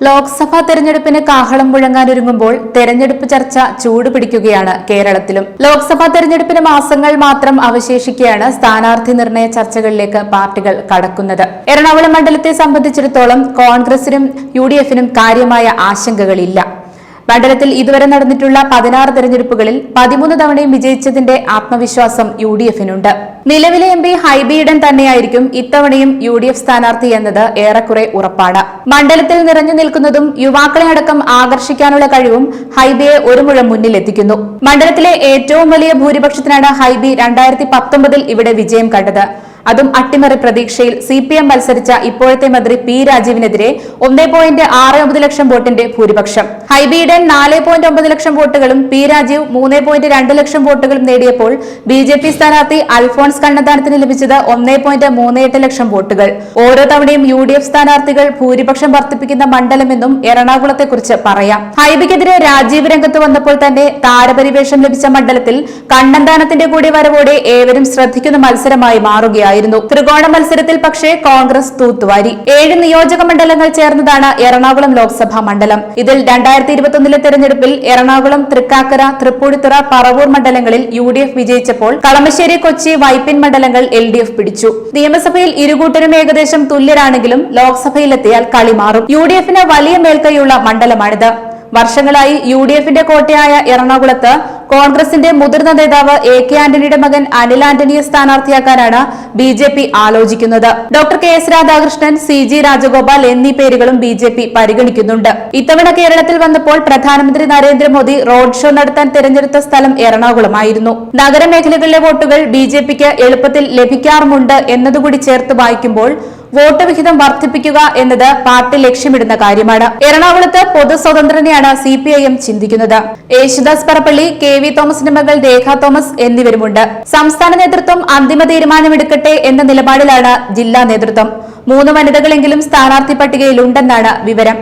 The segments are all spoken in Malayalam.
ലോക്സഭാ തെരഞ്ഞെടുപ്പിന് കാഹളം മുഴങ്ങാനൊരുങ്ങുമ്പോൾ തെരഞ്ഞെടുപ്പ് ചർച്ച ചൂടുപിടിക്കുകയാണ് കേരളത്തിലും. ലോക്സഭാ തെരഞ്ഞെടുപ്പിന് മാസങ്ങൾ മാത്രം അവശേഷിക്കെയാണ് സ്ഥാനാർത്ഥി നിർണയ ചർച്ചകളിലേക്ക് പാർട്ടികൾ കടക്കുന്നത്. എറണാകുളം മണ്ഡലത്തെ സംബന്ധിച്ചിടത്തോളം കോൺഗ്രസിനും UDFിനും കാര്യമായ ആശങ്കകളില്ല. മണ്ഡലത്തിൽ ഇതുവരെ നടന്നിട്ടുള്ള 16 തെരഞ്ഞെടുപ്പുകളിൽ 13 തവണയും വിജയിച്ചതിന്റെ ആത്മവിശ്വാസം UDFിനുണ്ട്. നിലവിലെ MP ഹൈബി ഈഡൻ തന്നെയായിരിക്കും ഇത്തവണയും UDF സ്ഥാനാർത്ഥി എന്നത് ഏറെക്കുറെ ഉറപ്പാണ്. മണ്ഡലത്തിൽ നിറഞ്ഞു നിൽക്കുന്നതും യുവാക്കളെ അടക്കം ആകർഷിക്കാനുള്ള കഴിവും ഹൈബിയെ ഒരു മുഴം മുന്നിലെത്തിക്കുന്നു. മണ്ഡലത്തിലെ ഏറ്റവും വലിയ ഭൂരിപക്ഷത്തിനാണ് ഹൈബി 2019 ഇവിടെ വിജയം കണ്ടത്. അതും അട്ടിമറി പ്രതീക്ഷയിൽ CPM മത്സരിച്ച ഇപ്പോഴത്തെ മന്ത്രി P രാജീവിനെതിരെ 1.69 ലക്ഷം വോട്ടിന്റെ ഭൂരിപക്ഷം. ഹൈബി ഈഡൻ 4.9 ലക്ഷം വോട്ടുകളും P രാജീവ് 3.2 ലക്ഷം വോട്ടുകളും നേടിയപ്പോൾ BJP സ്ഥാനാർത്ഥി അൽഫോൺസ് കണ്ണന്താനത്തിന് ലഭിച്ചത് 1.38 ലക്ഷം വോട്ടുകൾ. ഓരോ തവണയും UDF സ്ഥാനാർത്ഥികൾ ഭൂരിപക്ഷം വർദ്ധിപ്പിക്കുന്ന മണ്ഡലമെന്നും എറണാകുളത്തെക്കുറിച്ച് പറയാം. ഹൈബിക്കെതിരെ രാജീവ് രംഗത്ത് വന്നപ്പോൾ തന്നെ താരപരിവേഷം ലഭിച്ച മണ്ഡലത്തിൽ കണ്ണന്താനത്തിന്റെ കൂടി വരവോടെ ഏവരും ശ്രദ്ധിക്കുന്ന മത്സരമായി മാറുകയായിരുന്നു. ത്രികോണ മത്സരത്തിൽ പക്ഷേ കോൺഗ്രസ് തൂത്തുവാരി. 7 നിയോജക മണ്ഡലങ്ങൾ ചേർന്നതാണ് എറണാകുളം ലോക്സഭാ മണ്ഡലം. ഇതിൽ 2021 തെരഞ്ഞെടുപ്പിൽ എറണാകുളം, തൃക്കാക്കര, തൃപ്പൂണിത്തുറ, പറവൂർ മണ്ഡലങ്ങളിൽ UDF വിജയിച്ചപ്പോൾ കളമശ്ശേരി, കൊച്ചി, വൈപ്പിൻ മണ്ഡലങ്ങൾ LDF പിടിച്ചു. നിയമസഭയിൽ ഇരുകൂട്ടരും ഏകദേശം തുല്യരാണെങ്കിലും ലോക്സഭയിലെത്തിയാൽ കളി മാറും. UDFിന് വലിയ മേൽക്കൈയുള്ള മണ്ഡലമാണിത്. വർഷങ്ങളായി UDFിന്റെ കോട്ടയായ എറണാകുളത്ത് കോൺഗ്രസിന്റെ മുതിർന്ന നേതാവ് AK ആന്റണിയുടെ മകൻ അനിൽ ആന്റണിയെ സ്ഥാനാർത്ഥിയാക്കാനാണ് BJP ആലോചിക്കുന്നത്. Doctor KS Radhakrishnan, CG Rajagopal എന്നീ പേരുകളും BJP പരിഗണിക്കുന്നുണ്ട്. ഇത്തവണ കേരളത്തിൽ വന്നപ്പോൾ പ്രധാനമന്ത്രി നരേന്ദ്രമോദി റോഡ് ഷോ നടത്താൻ തിരഞ്ഞെടുത്ത സ്ഥലം എറണാകുളമായിരുന്നു. നഗരമേഖലകളിലെ വോട്ടുകൾ BJPക്ക് എളുപ്പത്തിൽ ലഭിക്കാറുമുണ്ട് എന്നതുകൂടി ചേർത്ത് വായിക്കുമ്പോൾ വോട്ട് വിഹിതം വർദ്ധിപ്പിക്കുക എന്നത് പാർട്ടി ലക്ഷ്യമിടുന്ന കാര്യമാണ്. എറണാകുളത്ത് പൊതു സ്വതന്ത്രനെയാണ് CPIM ചിന്തിക്കുന്നത്. യേശുദാസ് പറപ്പള്ളി, KV തോമസിന്റെ മകൾ രേഖ തോമസ് എന്നിവരുമുണ്ട്. സംസ്ഥാന നേതൃത്വം അന്തിമ തീരുമാനമെടുക്കട്ടെ എന്ന നിലപാടിലാണ് ജില്ലാ നേതൃത്വം. 3 വനിതകളെങ്കിലും സ്ഥാനാർത്ഥി പട്ടികയിലുണ്ടെന്നാണ് വിവരം.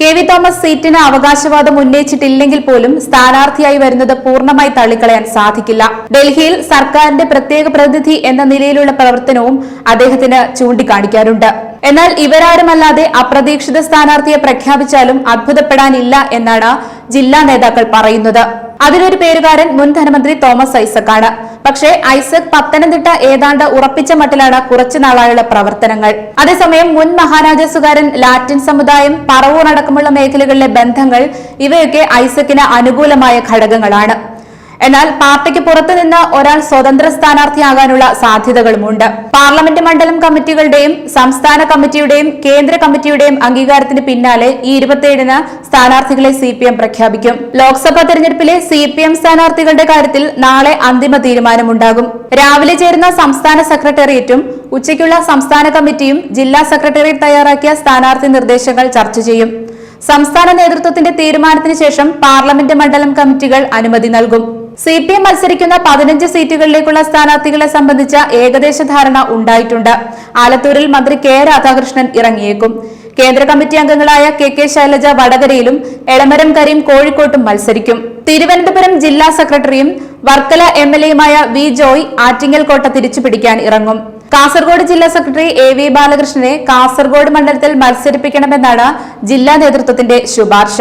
KV തോമസ് സീറ്റിന് അവകാശവാദം ഉന്നയിച്ചിട്ടില്ലെങ്കിൽ പോലും സ്ഥാനാർത്ഥിയായി വരുന്നത് പൂർണ്ണമായി തള്ളിക്കളയാൻ സാധിക്കില്ല. ഡൽഹിയിൽ സർക്കാരിന്റെ പ്രത്യേക പ്രതിനിധി എന്ന നിലയിലുള്ള പ്രവർത്തനവും അദ്ദേഹത്തിന് ചൂണ്ടിക്കാണിക്കാറുണ്ട്. എന്നാൽ ഇവരാരുമല്ലാതെ അപ്രതീക്ഷിത സ്ഥാനാർത്ഥിയെ പ്രഖ്യാപിച്ചാലും അത്ഭുതപ്പെടാനില്ല എന്നാണ് ജില്ലാ നേതാക്കൾ പറയുന്നത്. അതിലൊരു പേരുകാരൻ മുൻ ധനമന്ത്രി തോമസ് ഐസക്കാണ്. പക്ഷേ ഐസക് പത്തനംതിട്ട ഏതാണ്ട് ഉറപ്പിച്ച മട്ടിലാണ് കുറച്ചുനാളായുള്ള പ്രവർത്തനങ്ങൾ. അതേസമയം മുൻ മഹാരാജാസുകാരൻ, ലാറ്റിൻ സമുദായം, പറവൂർ അടക്കമുള്ള മേഖലകളിലെ ബന്ധങ്ങൾ ഇവയൊക്കെ ഐസക്കിന് അനുകൂലമായ ഘടകങ്ങളാണ്. എന്നാൽ പാർട്ടിക്ക് പുറത്തുനിന്ന് ഒരാൾ സ്വതന്ത്ര സ്ഥാനാർത്ഥിയാകാനുള്ള സാധ്യതകളുമുണ്ട്. പാർലമെന്റ് മണ്ഡലം കമ്മിറ്റികളുടെയും സംസ്ഥാന കമ്മിറ്റിയുടെയും കേന്ദ്ര കമ്മിറ്റിയുടെയും അംഗീകാരത്തിന് പിന്നാലെ ഈ 27-ന് സ്ഥാനാർത്ഥികളെ CPM പ്രഖ്യാപിക്കും. ലോക്സഭാ തെരഞ്ഞെടുപ്പിലെ CPM സ്ഥാനാർത്ഥികളുടെ കാര്യത്തിൽ നാളെ അന്തിമ തീരുമാനമുണ്ടാകും. രാവിലെ ചേരുന്ന സംസ്ഥാന സെക്രട്ടേറിയറ്റും ഉച്ചയ്ക്കുള്ള സംസ്ഥാന കമ്മിറ്റിയും ജില്ലാ സെക്രട്ടേറിയറ്റ് തയ്യാറാക്കിയ സ്ഥാനാർത്ഥി നിർദ്ദേശങ്ങൾ ചർച്ച ചെയ്യും. സംസ്ഥാന നേതൃത്വത്തിന്റെ തീരുമാനത്തിന് ശേഷം പാർലമെന്റ് മണ്ഡലം കമ്മിറ്റികൾ അനുമതി നൽകും. CPM മത്സരിക്കുന്ന 15 സീറ്റുകളിലേക്കുള്ള സ്ഥാനാർത്ഥികളെ സംബന്ധിച്ച ഏകദേശ ധാരണ ഉണ്ടായിട്ടുണ്ട്. ആലത്തൂരിൽ മന്ത്രി K രാധാകൃഷ്ണൻ ഇറങ്ങിയേക്കും. കേന്ദ്ര കമ്മിറ്റി അംഗങ്ങളായ KK ശൈലജ വടകരയിലും എളമരം കരീം കോഴിക്കോട്ടും മത്സരിക്കും. തിരുവനന്തപുരം ജില്ലാ സെക്രട്ടറിയും വർക്കല MLAയുമായ V ജോയ് ആറ്റിങ്ങൽ കോട്ട തിരിച്ചുപിടിക്കാൻ ഇറങ്ങും. കാസർഗോഡ് ജില്ലാ സെക്രട്ടറി AV ബാലകൃഷ്ണനെ കാസർഗോഡ് മണ്ഡലത്തിൽ മത്സരിപ്പിക്കണമെന്നാണ് ജില്ലാ നേതൃത്വത്തിന്റെ ശുപാർശ.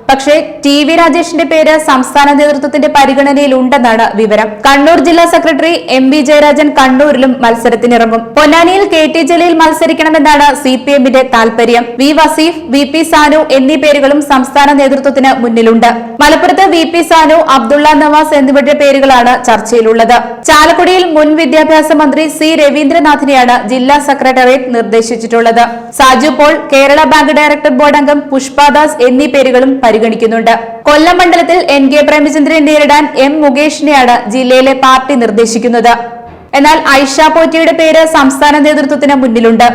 പക്ഷേ TV രാജേഷിന്റെ പേര് സംസ്ഥാന നേതൃത്വത്തിന്റെ പരിഗണനയിലുണ്ടെന്നാണ് വിവരം. കണ്ണൂർ ജില്ലാ സെക്രട്ടറി MV ജയരാജൻ കണ്ണൂരിലും മത്സരത്തിനിറങ്ങും. പൊന്നാനിയിൽ KT ജലീൽ മത്സരിക്കണമെന്നാണ് CPMന്റെ താൽപര്യം. V വസീഫ്, VP സാനു എന്നീ പേരുകളും സംസ്ഥാന നേതൃത്വത്തിന് മുന്നിലുണ്ട്. മലപ്പുറത്ത് VP സാനു, അബ്ദുള്ള നവാസ് എന്നിവരുടെ പേരുകളാണ് ചർച്ചയിലുള്ളത്. ചാലക്കുടിയിൽ മുൻ വിദ്യാഭ്യാസ മന്ത്രി C രവീന്ദ്രനാഥിനെയാണ് ജില്ലാ സെക്രട്ടേറിയറ്റ് നിർദ്ദേശിച്ചിട്ടുള്ളത്. Saju Paul, Kerala bank director board അംഗം പുഷ്പദാസ് എന്നീ പേരുകളും പരിഗണിക്കുന്നുണ്ട്. കൊല്ലം മണ്ഡലത്തിൽ NK പ്രേമചന്ദ്രനെ നേരിടാൻ M മുകേഷിനെയാണ് ജില്ലയിലെ പാർട്ടി നിർദ്ദേശിക്കുന്നത്. എന്നാൽ ഐഷ പോറ്റിയുടെ പേര് സംസ്ഥാന നേതൃത്വത്തിന് മുന്നിലുണ്ട്.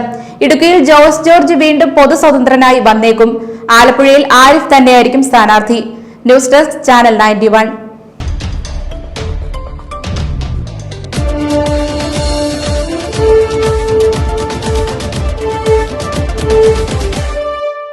ഇടുക്കിയിൽ ജോസ് ജോർജ് വീണ്ടും പൊതു സ്വതന്ത്രനായി വന്നേക്കും. ആലപ്പുഴയിൽ ആരിഫ് തന്നെയായിരിക്കും സ്ഥാനാർത്ഥി. News desk, channel 91.